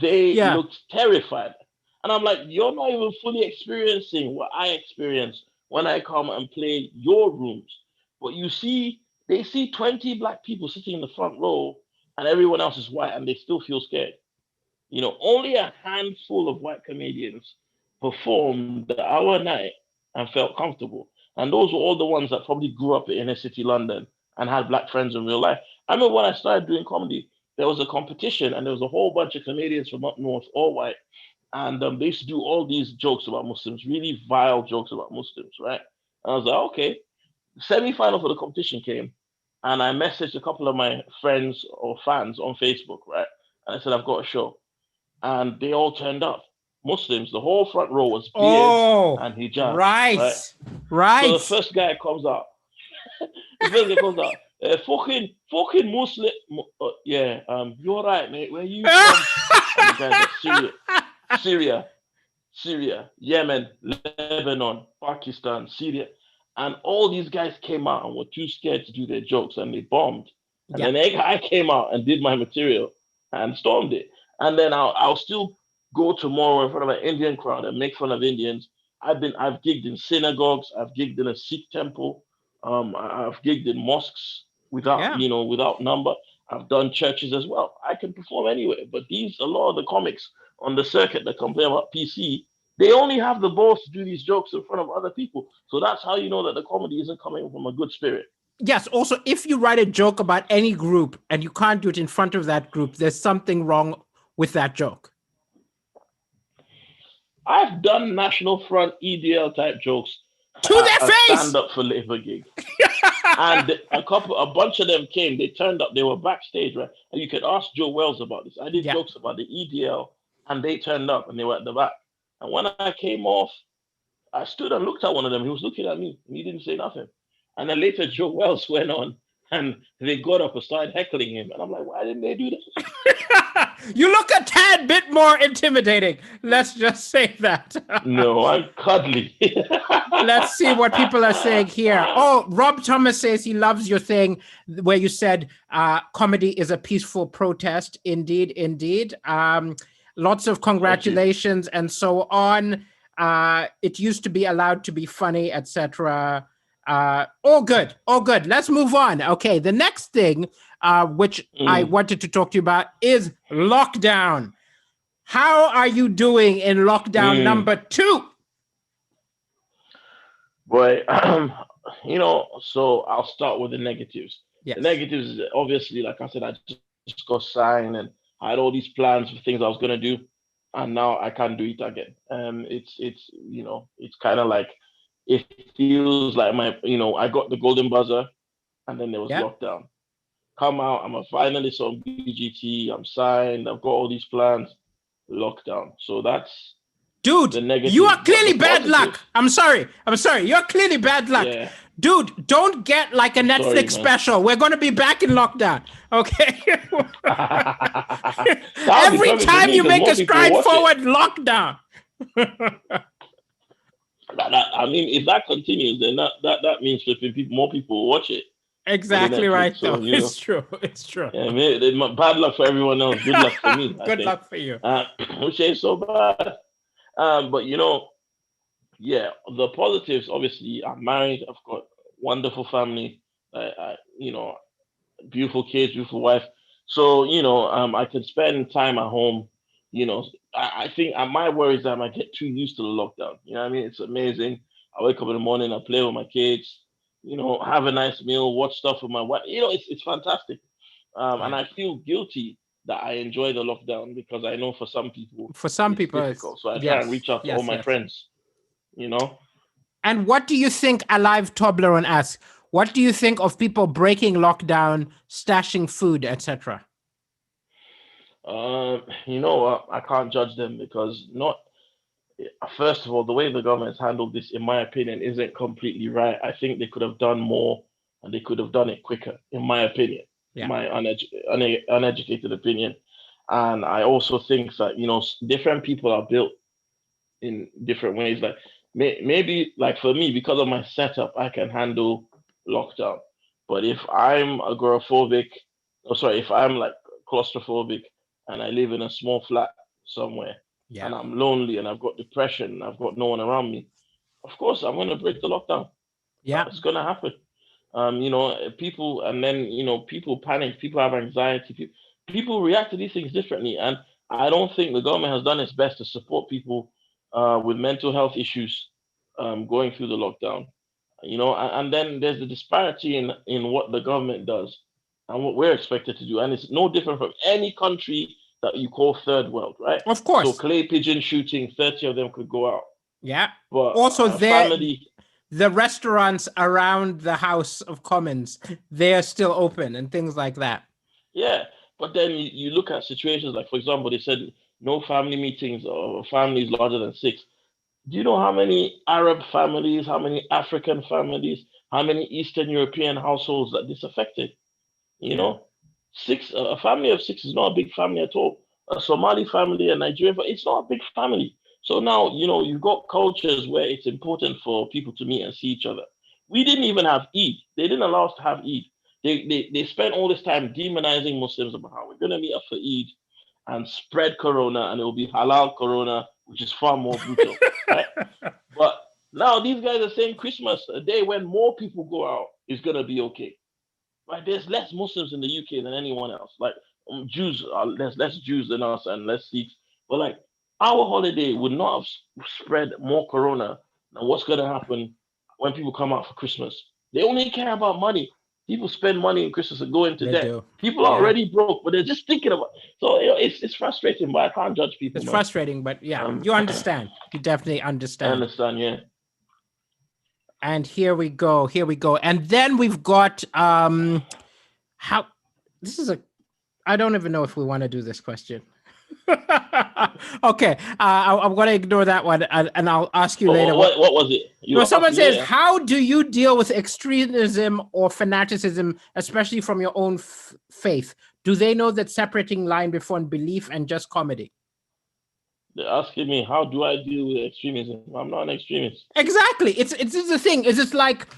They
Yeah.
looked terrified. And I'm like, you're not even fully experiencing what I experience when I come and play your rooms. But they see 20 black people sitting in the front row and everyone else is white and they still feel scared. Only a handful of white comedians performed our night and felt comfortable. And those were all the ones that probably grew up in inner city London and had black friends in real life. I remember when I started doing comedy, there was a competition and there was a whole bunch of comedians from up north, all white. And they used to do all these jokes about Muslims, really vile jokes about Muslims, right? And I was like, okay. Semi-final for the competition came, and I messaged a couple of my friends or fans on Facebook, right? And I said, I've got a show. And they all turned up. Muslims, the whole front row was beards and hijab, right? So the first guy comes out. Fucking Muslim. You're right, mate. Where you from? And the guy's like, Syria, Yemen, Lebanon, Pakistan, Syria. And all these guys came out and were too scared to do their jokes and they bombed. And then I came out and did my material and stormed it. And then I'll still go tomorrow in front of an Indian crowd and make fun of Indians. I've gigged in synagogues, I've gigged in a Sikh temple, I've gigged in mosques without number. I've done churches as well. I can perform anywhere. But a lot of the comics on the circuit that complain about PC, they only have the balls to do these jokes in front of other people. So that's how you know that the comedy isn't coming from a good spirit.
Yes. Also, if you write a joke about any group and you can't do it in front of that group, there's something wrong with that joke.
I've done National Front EDL type jokes
to their face.
Stand up for labor gig. And a bunch of them came. They turned up. They were backstage, right? And you could ask Joe Wells about this. I did jokes about the EDL, and they turned up and they were at the back. And when I came off, I stood and looked at one of them. He was looking at me, and he didn't say nothing. And then later, Joe Wells went on, and they got up and started heckling him. And I'm like, why didn't they do this?
You look a tad bit more intimidating. Let's just say that.
No, I'm cuddly.
Let's see what people are saying here. Oh, Rob Thomas says he loves your thing where you said comedy is a peaceful protest. Indeed, indeed. Lots of congratulations and so on. It used to be allowed to be funny, etc. All good. Let's move on. Okay, the next thing which I wanted to talk to you about is lockdown. How are you doing in lockdown number 2?
Boy, so I'll start with the negatives. Yes. The negatives is obviously, like I said, I just got signed and I had all these plans for things I was going to do. And now I can't do it again. It's kind of like, it feels like I got the golden buzzer and then there was lockdown. Come out, I'm a finalist on BGT, I'm signed, I've got all these plans, lockdown. So that's
dude,
the negative.
You are clearly bad luck. I'm sorry. You're clearly bad luck. Yeah. Dude, don't get like a Netflix special. We're going to be back in lockdown. Okay. Every time you make a stride forward, lockdown.
If that continues, then that means more people will watch it.
Exactly right,
so,
though. It's true.
Yeah, bad luck for everyone else. Good luck for me.
Good luck for you.
Which ain't so bad. But Yeah, the positives, obviously, I'm married. I've got wonderful family. You know, beautiful kids, beautiful wife. So, I can spend time at home. I think my worry is that I might get too used to the lockdown. You know what I mean? It's amazing. I wake up in the morning, I play with my kids, have a nice meal, watch stuff with my wife. It's fantastic. And
Yeah.
I feel guilty that I enjoy the lockdown because I know for some people
For some
it's
people, it's
difficult. So I try and
yes,
reach out to all
yes,
my
yes.
friends, you know.
And what do you think, Alive Toblerone asks, what do you think of people breaking lockdown, stashing food, etc.?
You know what? I can't judge them because not first of all, the way the government's handled this, in my opinion, isn't completely right. I think they could have done more and they could have done it quicker, in my opinion,
Yeah.
my uneducated opinion. And I also think that, different people are built in different ways. Like maybe, like for me, because of my setup, I can handle lockdown. But if I'm agoraphobic, oh, sorry, if I'm like claustrophobic and I live in a small flat somewhere
Yeah.
and I'm lonely and I've got depression and I've got no one around me, of course I'm gonna break the lockdown.
Yeah.
It's gonna happen. People, and then people panic, people have anxiety, people react to these things differently, and I don't think the government has done its best to support people with mental health issues going through the lockdown. And then there's the disparity in what the government does and what we're expected to do, and it's no different from any country that you call third world, right?
Of
So
course.
clay pigeon shooting, 30 of them could go out,
Yeah.
but
Also,
a family.
the restaurants around the House of Commons, they're still open and things like that.
Yeah, but then you look at situations like, for example, they said no family meetings or families larger than six. Do you know how many Arab families, how many African families, how many Eastern European households that this affected? You
Yeah.
know, six, a family of six is not a big family at all. A Somali family, a Nigerian family, it's not a big family. So now, you've got cultures where it's important for people to meet and see each other. We didn't even have Eid. They didn't allow us to have Eid. They spent all this time demonizing Muslims about how we're going to meet up for Eid and spread Corona, and it will be halal Corona, which is far more brutal, right? But now these guys are saying Christmas, a day when more people go out, is going to be okay. Right, there's less Muslims in the UK than anyone else. Like Jews are there's less Jews than us and less Sikhs. But like our holiday would not have spread more corona than what's gonna happen when people come out for Christmas. They only care about money. People spend money in Christmas and go into
They
debt.
do.
People are
Yeah.
already broke, but they're just thinking about. So it's frustrating, but I can't judge people,
It's
man.
frustrating, but yeah,
Um,
you understand. You definitely
I
understand.
understand, yeah.
And here we go. Here we go. And then we've got how this is I don't even know if we want to do this question. Okay, I'm going to ignore that one and I'll ask you later.
What was it?
No, someone says,
later?
how do you deal with extremism or fanaticism, especially from your own faith? Do they know that separating line between belief and just comedy?
They're asking me, how do I deal with extremism? I'm not an extremist.
Exactly. It's the thing. It's just like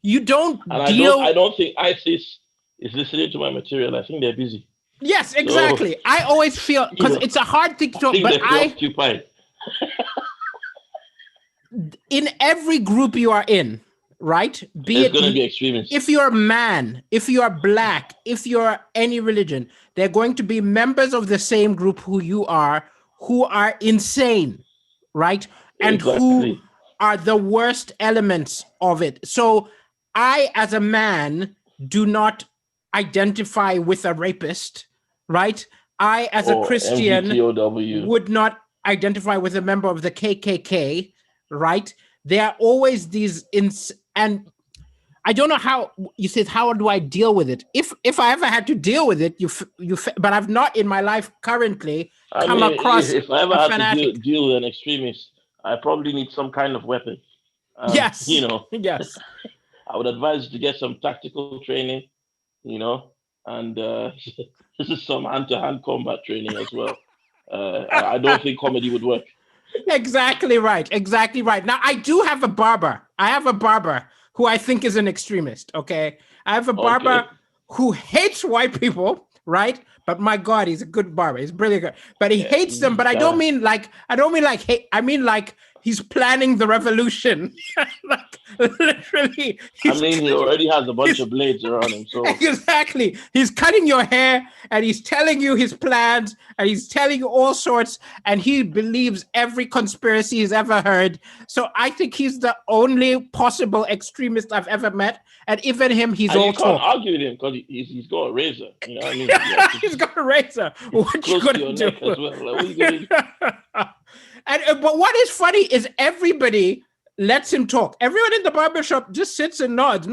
you don't
And
deal.
I don't think ISIS is listening to my material. I think they're busy.
Yes, exactly. So, I always feel because it's a hard thing to talk, but
they're preoccupied.
In every group you are in, right?
There's going to be extremists.
If you're a man, if you are black, if you're any religion, they're going to be members of the same group who are insane, right? And who are the worst elements of it. So I, as a man, do not identify with a rapist, right? I, as a Christian, MVTOW. Would not identify with a member of the KKK, right? There are always these and I don't know how you said, how do I deal with it? If I ever had to deal with it, but I've not in my life currently come across.
If I ever had to deal with an extremist, I probably need some kind of weapon.
Yes.
Yes. I would advise you to get some tactical training, and this is some hand-to-hand combat training as well. I don't think comedy would work.
Exactly right. Exactly right. Now, I do have a barber. I have a barber who I think is an extremist, okay? I have a barber who hates white people, right? But my God, he's a good barber. He's really good. But he hates them, but I don't mean like hate. I mean like he's planning the revolution. Like, literally.
I mean, he already has a bunch of blades around him. So
exactly. He's cutting your hair and he's telling you his plans and he's telling you all sorts, and he believes every conspiracy he's ever heard. So I think he's the only possible extremist I've ever met. And even him, he's
and
all
you can't
talk.
argue with him because he's got a razor. You know what I mean?
He's got a razor. What you
close to
gonna
your
do?
neck as well. Like, what are you gonna do?
And but what is funny is everybody lets him talk. Everyone in the barbershop just sits and nods.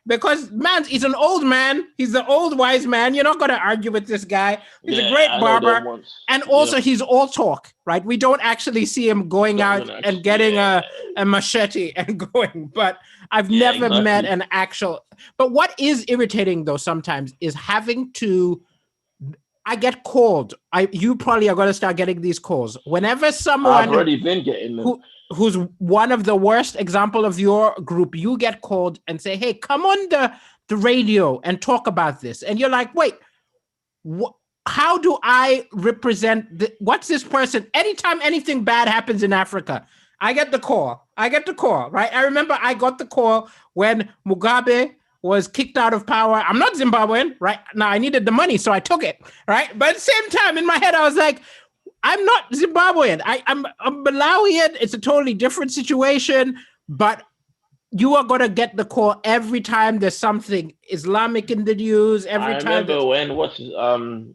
Because man, he's an old man. He's the old wise man. You're not gonna argue with this guy. He's a great barber. And also he's all talk, right? We don't actually see him going out and getting a machete and going, but I've never met an actual. But what is irritating though sometimes is having to. I get called. You probably are going to start getting these calls whenever someone.
I've already been getting them.
Who's one of the worst example of your group, you get called and say, "Hey, come on the radio and talk about this," and you're like, "Wait, how do I represent? What's this person?" Anytime anything bad happens in Africa, I get the call. Right? I remember I got the call when Mugabe was kicked out of power. I'm not Zimbabwean, right? Now I needed the money, so I took it, right? But at the same time, in my head, I was like, I'm not Zimbabwean. I'm Malawian. It's a totally different situation, but you are going to get the call every time there's something Islamic in the news. I
remember when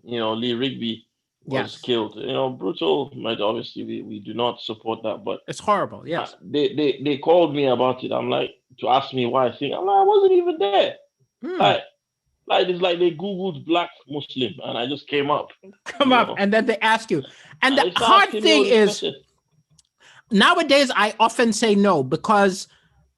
Lee Rigby was killed. Brutal. Right? Obviously, we do not support that, but
it's horrible. Yes,
they called me about it. I'm like, to ask me why I think. I'm like, I wasn't even there. Like it's like they Googled black Muslim and I just came up.
And then they ask you. And the hard thing is, nowadays I often say no because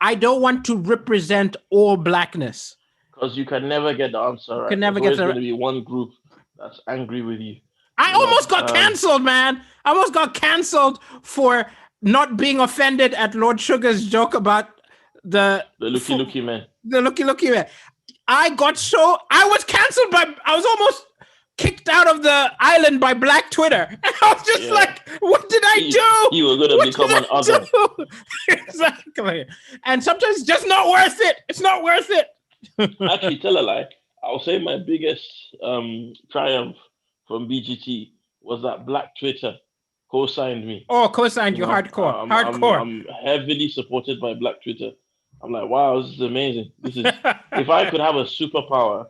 I don't want to represent all blackness.
Because you can never get the answer right.
You can never get
the. There's going to be one group that's angry with you.
I almost got canceled, man. I almost got canceled for not being offended at Lord Sugar's joke about the
looky man.
The looky man. I was canceled I was almost kicked out of the island by Black Twitter. And I was just like, what did I do?
You were going to become an other.
Exactly. And sometimes it's just not worth it. It's not worth it.
Actually, tell a lie. I'll say my biggest triumph from BGT was that Black Twitter co-signed me.
Oh, co-signed you hardcore. Hardcore.
I'm heavily supported by Black Twitter. I'm like, wow, this is amazing. This is if I could have a superpower,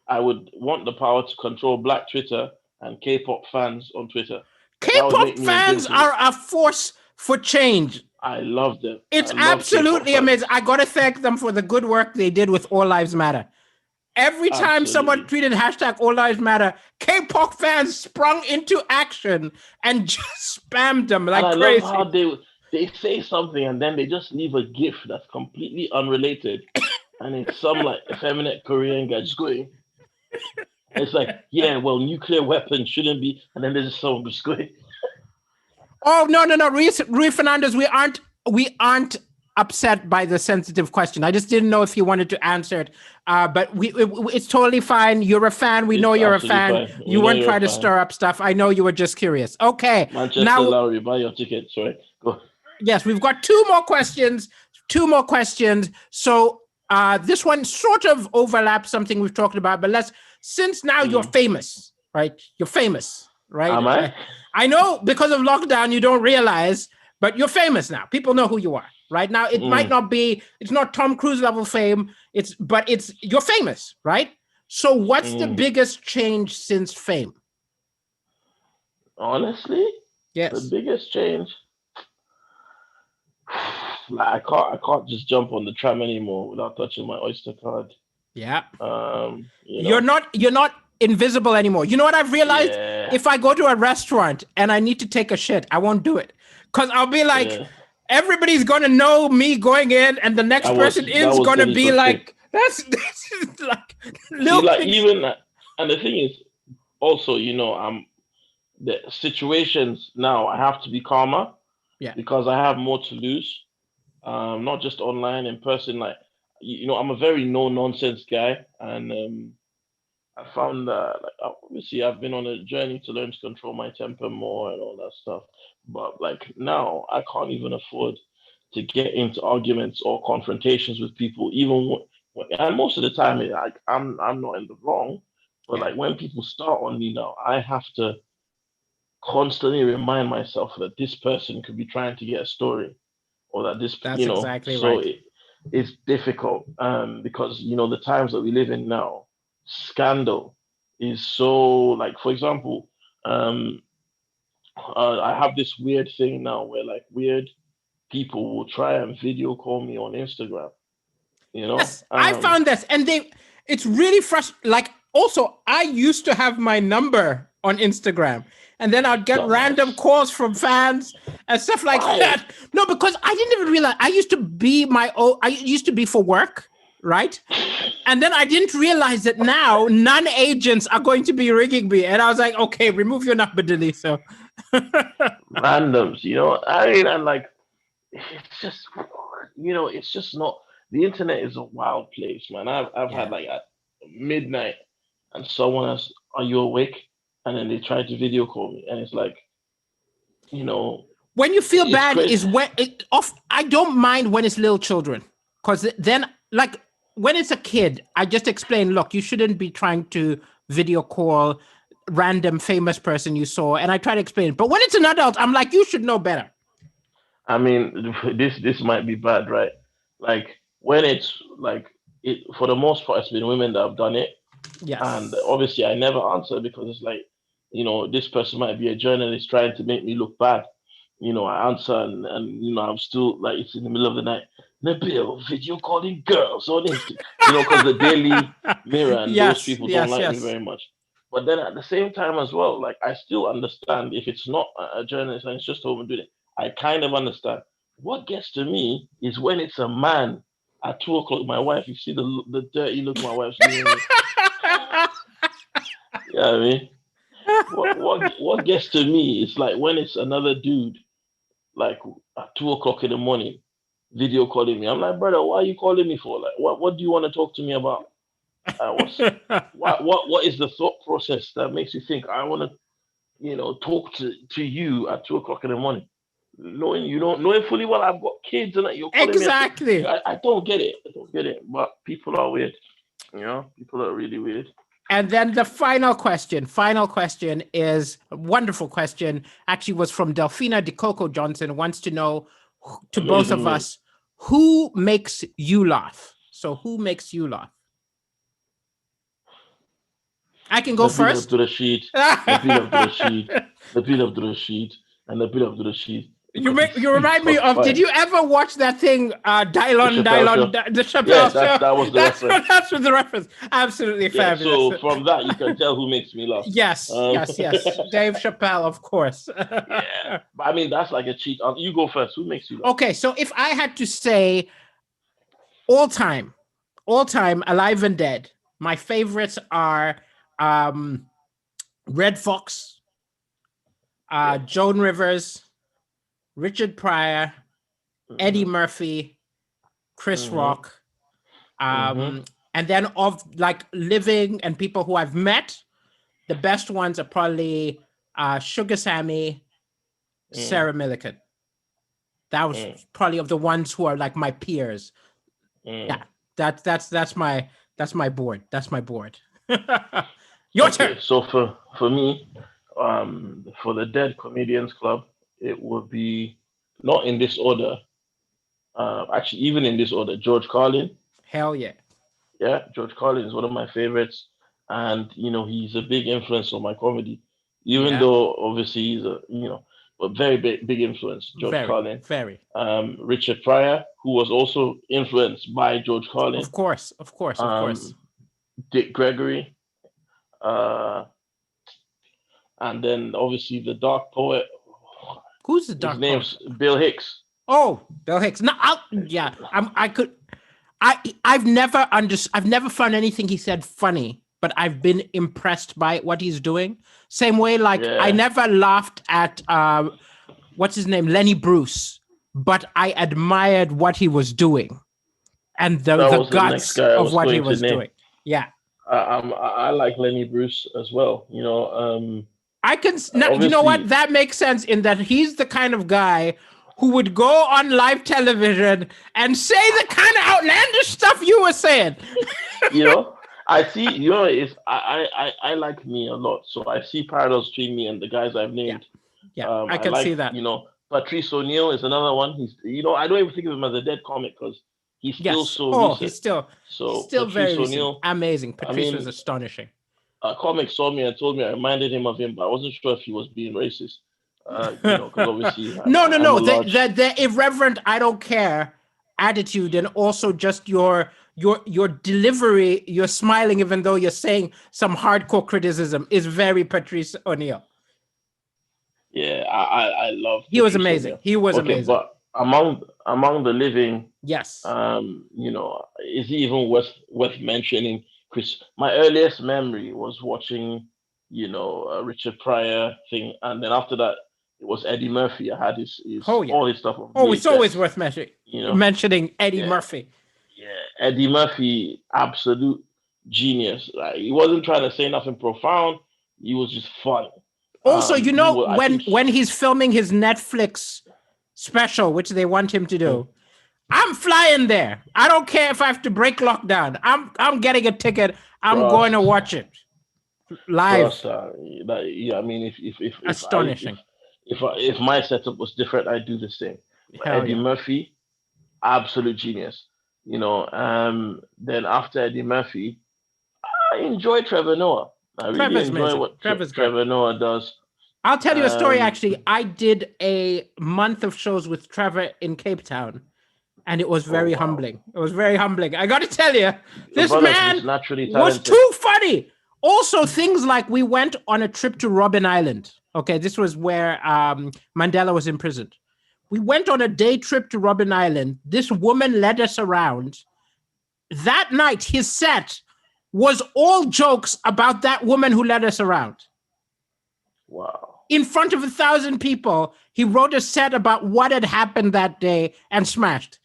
I would want the power to control Black Twitter and K-pop fans on Twitter.
K-pop fans are a force for change.
I love them.
It's absolutely amazing. I got to thank them for the good work they did with All Lives Matter. Every time someone tweeted hashtag All Lives Matter, K-pop fans sprung into action and just spammed them like crazy.
I love how they say something and then they just leave a GIF that's completely unrelated. And it's some like effeminate Korean guy just going. It's like, yeah, well, nuclear weapons shouldn't be. And then there's just someone just going.
Oh, no. Rui Fernandez, we aren't upset by the sensitive question. I just didn't know if you wanted to answer it. But it's totally fine. You're a fan. We know you're a fan. You weren't trying to stir up stuff. I know you were just curious. Okay.
Manchester Lowry, buy your ticket. Sorry. Go.
Yes, we've got two more questions. So this one sort of overlaps something we've talked about, but since now you're famous, right? You're famous, right?
Am I?
I know because of lockdown, you don't realize, but you're famous now. People know who you are, right? Now, it might not be, it's not Tom Cruise level fame, but you're famous, right? So what's the biggest change since fame?
Honestly?
Yes.
The biggest change? Like I can't just jump on the tram anymore without touching my Oyster card.
Yeah.
You're
not invisible anymore. You know what I've realized?
Yeah.
If I go to a restaurant and I need to take a shit, I won't do it. Because I'll be like, everybody's gonna know me going in, and the next person is gonna be like, that's like little
even and the thing is also, the situations now I have to be calmer.
Yeah.
Because I have more to lose. Not just online, in person. Like, I'm a very no nonsense guy, and I found that, like, obviously I've been on a journey to learn to control my temper more and all that stuff. But like now, I can't even afford to get into arguments or confrontations with people, even and most of the time, like I'm not in the wrong. But
Yeah,
like when people start on me now, I have to constantly remind myself that this person could be trying to get a story, or that this,
that's exactly
so
right.
it's difficult, because the times that we live in now, scandal is so, like, for example, um I have this weird thing now where like weird people will try and video call me on Instagram, you know
Yes, I
um
found this, and it's really frustrating. Like, also, I used to have my number on Instagram, and then I'd get random
dumbass.
calls from fans and stuff like
Why?
that. No, because I didn't even realize I used to be my own. I used to be for work, right? And then I didn't realize that now non-agents are going to be ringing me, and I was like, okay, remove your number, Daliso.
Randoms, I mean, and like, it's just, it's just not, the internet is a wild place, man. I've had
Yeah.
like at midnight, and someone else, are you awake? And then they try to video call me, and it's like, you know,
When you feel
it's
bad
crazy.
is when I don't mind when it's little children, because then, like, when it's a kid, I just explain, look, you shouldn't be trying to video call random famous person you saw, and I try to explain it. But when it's an adult, I'm like, you should know better.
I mean, this might be bad, right? Like when it's like it, for the most part, it's been women that have done it, and
Yes.
obviously I never answer because it's like, this person might be a journalist trying to make me look bad. I answer, and I'm still like, it's in the middle of the night. Nabil, video calling girls on Instagram, because the Daily Mirror and those
Yes,
people don't
yes,
like me
yes.
very much. But then at the same time as well, like I still understand if it's not a journalist and it's just home and doing it. I kind of understand. What gets to me is when it's a man at 2 o'clock. My wife, you see the dirty look my wife's giving me. Yeah, I mean, what gets to me is like when it's another dude, like at 2 o'clock in the morning, video calling me. I'm like, brother, why are you calling me for? Like, what do you want to talk to me about? What is the thought process that makes you think I want to, talk to you at 2 o'clock in the morning? Knowing fully well I've got kids and that you're calling me.
Exactly.
I don't get it. I don't get it. But people are weird. People are really weird.
And then the final question is a wonderful question. Actually, was from Delphina DeCoco Johnson. Wants to know, to both
Amazing
of
name.
us, who makes you laugh? So, who makes you laugh? I can go
Nabil
first.
Abdulrashid, Nabil Abdulrashid, Nabil Abdulrashid, and Nabil Abdulrashid because he
You
he
remind me
talks
of. Did
fire.
you ever watch that thing,
The Chappelle show.
The
Yeah,
Chappelle
that
Show?
that was the reference.
That's the reference. Absolutely
Yeah,
fabulous.
so from that you can tell who makes me laugh.
Yes,
Um,
yes, yes. Dave Chappelle, of course.
yeah, but I mean that's like a cheat. You go first. Who makes you laugh?
Okay, so if I had to say all time, alive and dead, my favorites are um, Red Fox,
Yeah.
Joan Rivers, Richard Pryor, Eddie
Mhm.
Murphy, Chris
Mhm.
Rock.
Mhm.
And then of like living and people who I've met, the best ones are probably Sugar Sammy,
Mm.
Sarah Millican. That was
Mm.
probably of the ones who are like my peers.
Mm.
Yeah, that's my board. That's my board. Your
Okay,
turn.
so for me, for the Dead Comedians Club, it would be not in this order. Actually, even in this order, George Carlin.
Hell yeah.
Yeah, George Carlin is one of my favorites, and he's a big influence on my comedy. Even
Yeah.
though obviously he's a but very big influence. George
Very,
Carlin,
very.
Richard Pryor, who was also influenced by George
Of
Carlin,
course, of course, of course.
um, Dick Gregory, uh, and then obviously the dark poet.
Who's the
His
dark poet?
name's Bill Hicks.
Oh, Bill Hicks. No, yeah. I could. I've never found anything he said funny, but I've been impressed by what he's doing. Same way, like I
Yeah,
never laughed at what's his name, Lenny Bruce, but I admired what he was doing and
that
the
was the next
guts
guy I
of
was
what he
going to
was
name.
doing. Yeah.
I like Lenny Bruce as well.
I can now, you know what?
Obviously,
That makes sense in that he's the kind of guy who would go on live television and say the kind of outlandish stuff you were saying.
you know, I see. It's I like me a lot, so I see parallels between me and the guys I've
Yeah,
named.
yeah, I
I
can see
like,
that.
Patrice O'Neill is another one. I don't even think of him as a dead comic because he's still
Yes.
so
Oh,
recent.
he's
So
still very
Patrice
recent.
O'Neill,
Amazing.
I
Patrice was
mean,
astonishing.
a comic saw me and told me I reminded him of him, but I wasn't sure if he was being racist. Because obviously I'm
No.
a large.
The irreverent, I don't care attitude, and also just your delivery, you're smiling even though you're saying some hardcore criticism is very Patrice O'Neill.
Yeah, I love
He was
Patrice
amazing.
O'Neill.
He was
Okay,
amazing.
but among the living,
Yes.
is he even worth mentioning? Chris, my earliest memory was watching, a Richard Pryor thing, and then after that, it was Eddie Murphy. I had his
Oh yeah.
all his stuff on
Oh, it's always
VHS.
worth
You know,
mentioning Eddie
yeah,
Murphy.
yeah, Eddie Murphy, absolute genius. Like, he wasn't trying to say nothing profound. He was just funny.
Also,
I think.
when he's filming his Netflix special, which they want him to do, I'm flying there. I don't care if I have to break lockdown. I'm getting a ticket. I'm going to
Trust,
watch it live.
trust. Yeah, I mean,
Astonishing.
if my setup was different, I'd do the same. But
Hell
Eddie
yeah.
Murphy, absolute genius. Then after Eddie Murphy, I enjoy Trevor Noah. I really
Trevor's
enjoy
amazing.
what
Trevor's great.
Trevor Noah does.
I'll tell you a story.
Um,
Actually, I did a month of shows with Trevor in Cape Town, and it was
oh
very
wow,
humbling. It was very humbling. I got to tell you,
the
this
brother's
man
just naturally
was
talented.
too funny. Also, things like we went on a trip to Robben Island. Okay, this was where Mandela was imprisoned. We went on a day trip to Robben Island. This woman led us around. That night, his set was all jokes about that woman who led us around.
Wow.
In front of 1,000 people, he wrote a set about what had happened that day and smashed.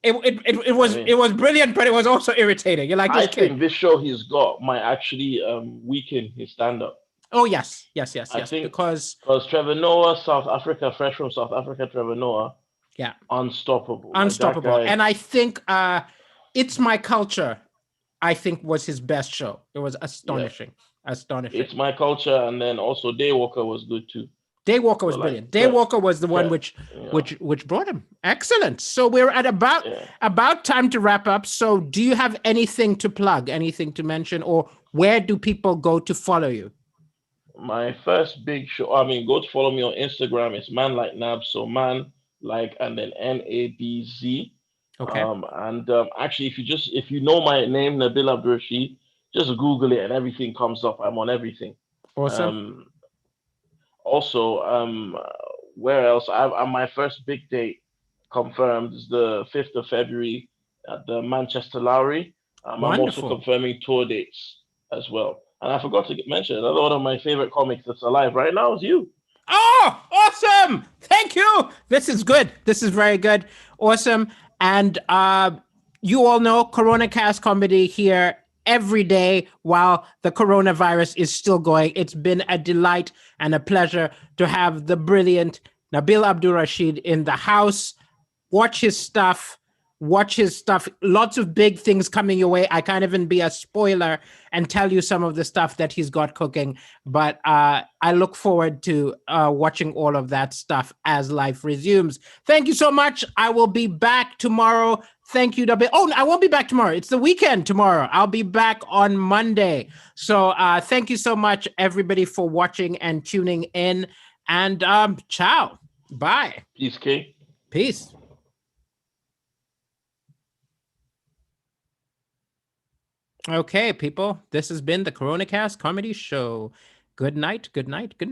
It
I
was
mean,
it was brilliant, but it was also irritating. You're like
I
this kid.
think this show he's got might actually weaken his stand up.
Oh yes.
I think
Because
because Trevor Noah, South Africa, fresh from South Africa, Trevor Noah,
yeah,
unstoppable. Like that
unstoppable.
guy.
And I think It's My Culture, I think, was his best show. It was
Yeah,
astonishing.
it's my culture, and then also Daywalker was good too.
Daywalker
So
was
like,
brilliant. Daywalker was the one
you know,
which brought him. Excellent. So we're at
yeah.
about time to wrap up. So do you have anything to plug, anything to mention, or where do people go to follow you?
My first big show. I mean, go to follow me on Instagram. It's man like Nab. So man like and then NABZ.
Okay.
And actually, if you know my name Nabil Abdulrashid, just Google it and everything comes up. I'm on everything.
Awesome.
Um, Also, where else? My first big date confirmed is the 5th of February at the Manchester Lowry. I'm also
Wonderful.
confirming tour dates as well. And I forgot to mention another one of my favorite comics that's alive right now is you.
Oh, awesome. Thank you. This is good. This is very good. Awesome. And you all know Corona Cast Comedy here every day while the coronavirus is still going. It's been a delight and a pleasure to have the brilliant Nabil Abdulrashid in the house. Watch his stuff. Lots of big things coming your way. I can't even be a spoiler and tell you some of the stuff that he's got cooking, but I look forward to watching all of that stuff as life resumes. Thank you so much. I will be back tomorrow. Thank you, Nabil. Oh, I won't be back tomorrow. It's the weekend tomorrow. I'll be back on Monday. So thank you so much, everybody, for watching and tuning in. And ciao. Bye.
Peace, K.
Peace. Okay, people, this has been the CoronaCast Comedy Show. Good night, good night, good night.